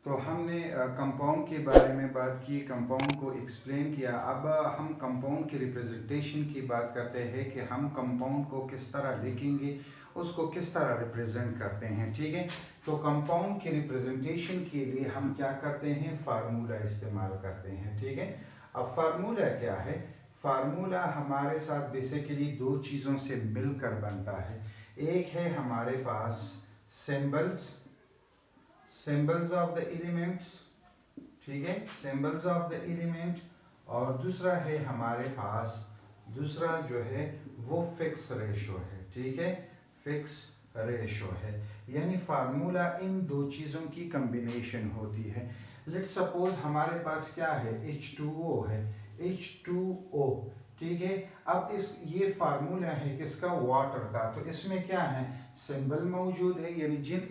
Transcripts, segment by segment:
तो हमने कंपाउंड के बारे में बात की, कंपाउंड को एक्सप्लेन किया। अब हम कंपाउंड की रिप्रेजेंटेशन की बात करते हैं कि हम कंपाउंड को किस तरह लिखेंगे, उसको किस तरह रिप्रेजेंट करते हैं। ठीक है, तो कंपाउंड की रिप्रेजेंटेशन के लिए हम क्या करते हैं, फार्मूला इस्तेमाल करते हैं। ठीक है, अब फार्मूला क्या है? फार्मूला हमारे साथ बेसिकली दो चीज़ों से मिलकर बनता है। एक है हमारे पास सिंबल्स ऑफ द एलिमेंट्स, ठीक है, सिंबल्स ऑफ द एलिमेंट, और दूसरा है हमारे पास, दूसरा जो है वो फिक्स रेशो है। ठीक है, फिक्स रेशो है, यानी फार्मूला इन दो चीज़ों की कॉम्बिनेशन होती है। लेट्स सपोज हमारे पास क्या है, H2O है, H2O। ठीक है, अब ये फार्मूला है किसका, वाटर का। तो इसमें क्या है, सिंबल मौजूद है, यानी जिन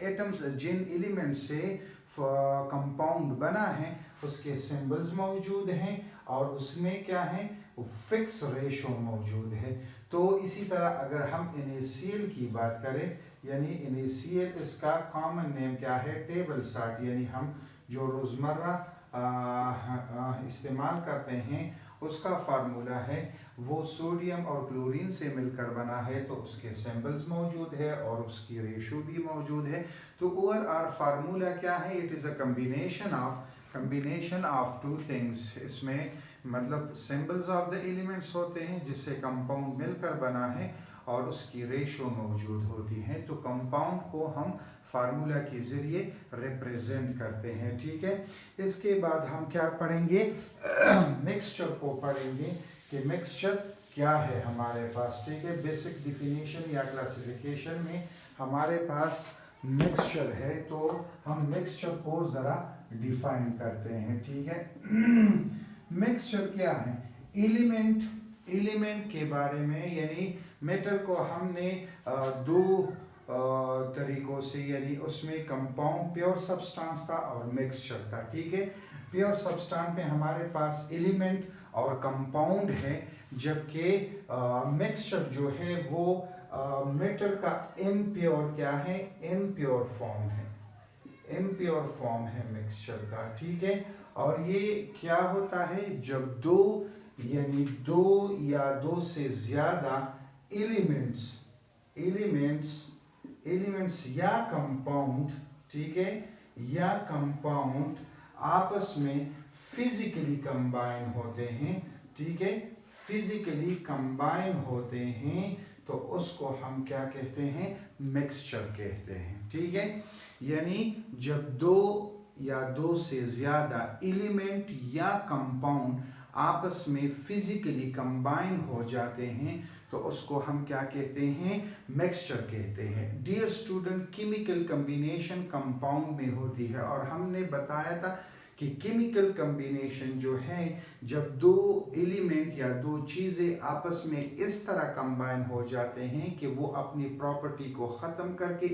एलिमेंट से कंपाउंड बना है उसके सिंबल्स मौजूद हैं, और उसमें क्या है, फिक्स रेशो मौजूद है। तो इसी तरह अगर हम NaCl की बात करें, यानी NaCl इसका कॉमन नेम क्या है, टेबल साल्ट, यानी हम जो रोज़मर्रा इस्तेमाल करते हैं उसका फार्मूला है, वो सोडियम और क्लोरीन से मिलकर बना है, तो उसके सिंबल्स मौजूद है और उसकी रेशो भी मौजूद है। तो ओवरऑल फार्मूला क्या है, it is a combination of two things. इसमें मतलब सिंबल्स ऑफ द एलिमेंट्स होते हैं जिससे कंपाउंड मिलकर बना है, और उसकी रेशो मौजूद होती है। तो कंपाउंड को हम फार्मूला के ज़रिए रिप्रेजेंट करते हैं। ठीक है, इसके बाद हम क्या पढ़ेंगे, मिक्सचर को पढ़ेंगे कि मिक्सचर क्या है हमारे पास। ठीक है, बेसिक डिफिनीशन या क्लासिफिकेशन में हमारे पास मिक्सचर है, तो हम मिक्सचर को ज़रा डिफाइन करते हैं। ठीक है, मिक्सचर क्या है, एलिमेंट के बारे में, यानी मेटल को हमने दो तरीकों से, यानी उसमें कंपाउंड प्योर सब्सटेंस था और मिक्सचर था। ठीक है, प्योर सब्सटेंस में हमारे पास एलिमेंट और कंपाउंड है, जबकि मिक्सचर जो है वो मेटल का इम्प्योर क्या है, इम्प्योर फॉर्म है, इम्प्योर फॉर्म है मिक्सचर का। ठीक है, और ये क्या होता है, जब दो यानी दो या दो से ज्यादा एलिमेंट्स या कंपाउंड, ठीक है, या कंपाउंड आपस में फिजिकली कंबाइन होते हैं। ठीक है, फिजिकली कंबाइन होते हैं, तो उसको हम क्या कहते हैं, मिक्सचर कहते हैं। ठीक है, यानी जब दो या दो से ज्यादा एलिमेंट या कंपाउंड आपस में फिजिकली कंबाइन हो जाते हैं, तो उसको हम क्या कहते हैं, मिक्सचर कहते हैं। Dear student, chemical combination compound में होती है, और हमने बताया था कि केमिकल कॉम्बिनेशन जो है, जब दो एलिमेंट या दो चीज़ें आपस में इस तरह कंबाइन हो जाते हैं कि वो अपनी प्रॉपर्टी को ख़त्म करके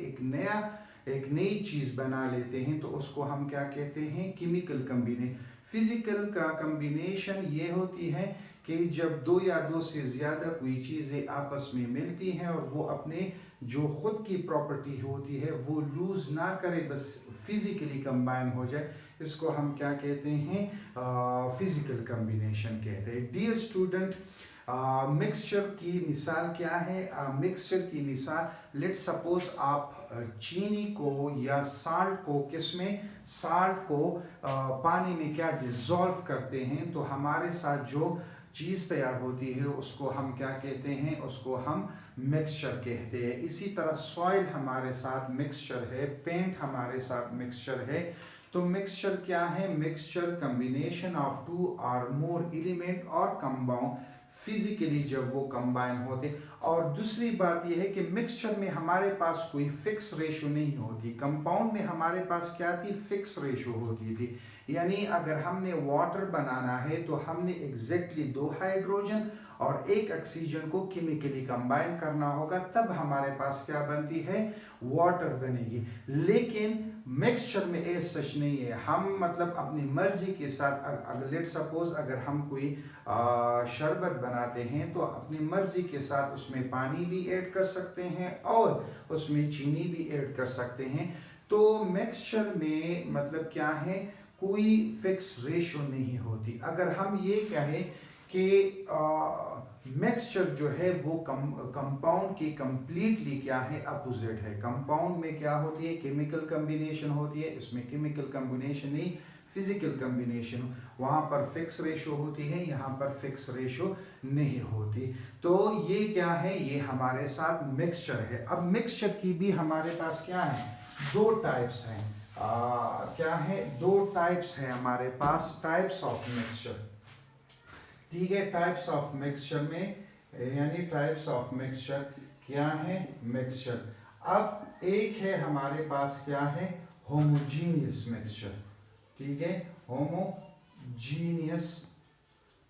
एक नई चीज़ बना लेते हैं, तो उसको हम क्या कहते हैं, केमिकल कॉम्बिनेशन। फिजिकल का कॉम्बिनेशन ये होती है कि जब दो या दो से ज़्यादा कोई चीज़ें आपस में मिलती हैं और वो अपने जो खुद की प्रॉपर्टी होती है वो लूज ना करे, बस फिजिकली कंबाइन हो जाए, इसको हम क्या कहते हैं, फिजिकल कॉम्बिनेशन कहते हैं। डियर स्टूडेंट, मिक्सचर की मिसाल क्या है, मिक्सचर की मिसाल, लेट सपोज आप चीनी को या साल्ट को साल्ट को पानी में क्या डिसॉल्व करते हैं, तो हमारे साथ जो चीज़ तैयार होती है उसको हम क्या कहते हैं, उसको हम मिक्सचर कहते हैं। इसी तरह सॉइल हमारे साथ मिक्सचर है, पेंट हमारे साथ मिक्सचर है। तो मिक्सचर क्या है, मिक्सचर कॉम्बिनेशन ऑफ टू और मोर एलिमेंट और कंपाउंड फिजिकली जब वो कंबाइन होते। और दूसरी बात यह है कि मिक्सचर में हमारे पास कोई फिक्स रेशो नहीं होती, कंपाउंड में हमारे पास क्या थी, फिक्स रेशो होती थी। यानी अगर हमने वाटर बनाना है तो हमने एग्जैक्टली दो हाइड्रोजन और एक ऑक्सीजन को केमिकली कंबाइन करना होगा, तब हमारे पास क्या बनती है, वाटर बनेगी। लेकिन मिक्सचर में ये सच नहीं है, हम मतलब अपनी मर्जी के साथ, अगर लेट सपोज अगर हम कोई शरबत बनाते हैं तो अपनी मर्जी के साथ उसमें पानी भी ऐड कर सकते हैं और उसमें चीनी भी ऐड कर सकते हैं। तो मिक्सचर में मतलब क्या है, कोई फिक्स रेशो नहीं होती। अगर हम ये कहें कि मिक्सचर जो है वो कंपाउंड की कंप्लीटली क्या है, अपोजिट है। कंपाउंड में क्या होती है, केमिकल कॉम्बिनेशन होती है, इसमें केमिकल कॉम्बिनेशन नहीं, फिजिकल कॉम्बिनेशन। वहां पर फिक्स रेशो होती है, यहाँ पर फिक्स रेशो नहीं होती। तो ये क्या है, ये हमारे साथ मिक्सचर है। अब मिक्सचर की भी हमारे पास क्या है, दो टाइप्स हैं। क्या है, दो टाइप्स हैं हमारे पास, टाइप्स ऑफ मिक्सचर। ठीक है, टाइप्स ऑफ मिक्सचर में यानी टाइप्स ऑफ मिक्सचर क्या है, मिक्सचर। अब एक है हमारे पास क्या है, होमोजीनियस मिक्सचर। ठीक है, होमोजीनियस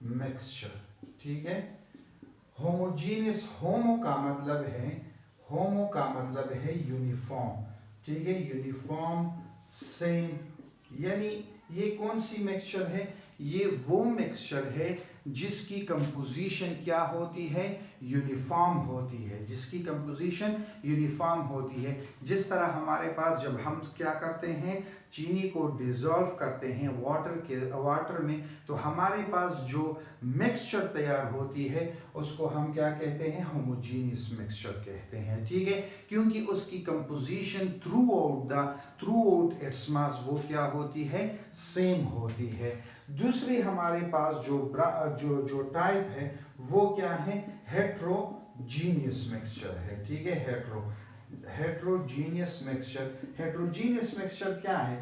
मिक्सचर। ठीक है, होमोजीनियस, होमो का मतलब है, होमो का मतलब है यूनिफॉर्म। ठीक है, यूनिफॉर्म, सेम। यानी ये कौन सी मिक्सचर है, ये वो मिक्सचर है जिसकी कंपोजिशन क्या होती है, यूनिफॉर्म होती है, जिसकी कंपोजिशन यूनिफॉर्म होती है। जिस तरह हमारे पास जब हम क्या करते हैं, चीनी को डिसॉल्व करते हैं वाटर में, तो हमारे पास जो मिक्सचर तैयार होती है उसको हम क्या कहते हैं, होमोजीनियस मिक्सचर कहते हैं। ठीक है, क्योंकि उसकी composition through out its mass वो क्या होती है, सेम होती है। दूसरी हमारे पास जो टाइप है वो क्या है, हेट्रोजीनियस मिक्सचर है। ठीक है, हेट्रोजीनियस मिक्सचर। हेट्रोजीनियस मिक्सचर क्या है,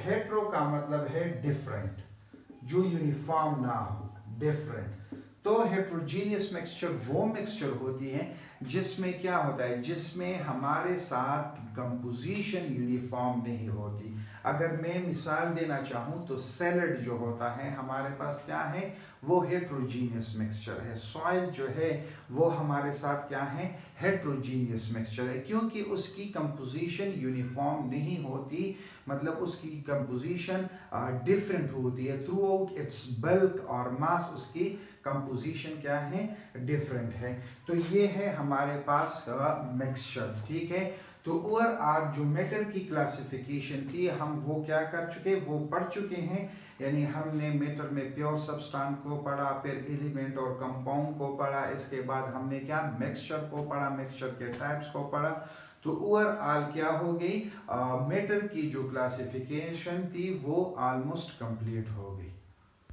हेट्रो का मतलब है डिफरेंट, जो यूनिफॉर्म ना हो, डिफरेंट। तो हेट्रोजीनियस मिक्सचर वो मिक्सचर होती है जिसमें क्या होता है, जिसमें हमारे साथ कंपोजिशन यूनिफॉर्म नहीं होती। अगर मैं मिसाल देना चाहूँ तो सैलड जो होता है हमारे पास क्या है, वो हेट्रोजीनियस मिक्सचर है। सॉइल जो है वो हमारे साथ क्या है, हेट्रोजीनियस मिक्सचर है, क्योंकि उसकी कंपोजिशन यूनिफॉर्म नहीं होती, मतलब उसकी कंपोजिशन डिफरेंट होती है। थ्रू आउट इट्स बल्क और मास उसकी कंपोजिशन क्या है, डिफरेंट है। तो ये है हमारे पास मिक्सचर। ठीक है, तो ओवरऑल जो मैटर की क्लासिफिकेशन थी हम वो क्या कर चुके, वो पढ़ चुके हैं। यानी हमने मैटर में प्योर सब्सटेंस को पढ़ा, फिर एलिमेंट और कंपाउंड को पढ़ा, इसके बाद हमने क्या, मिक्सचर को पढ़ा, मिक्सचर के टाइप्स को पढ़ा। तो ओवरऑल क्या हो गई, मैटर की जो क्लासिफिकेशन थी वो ऑलमोस्ट कंप्लीट हो गई।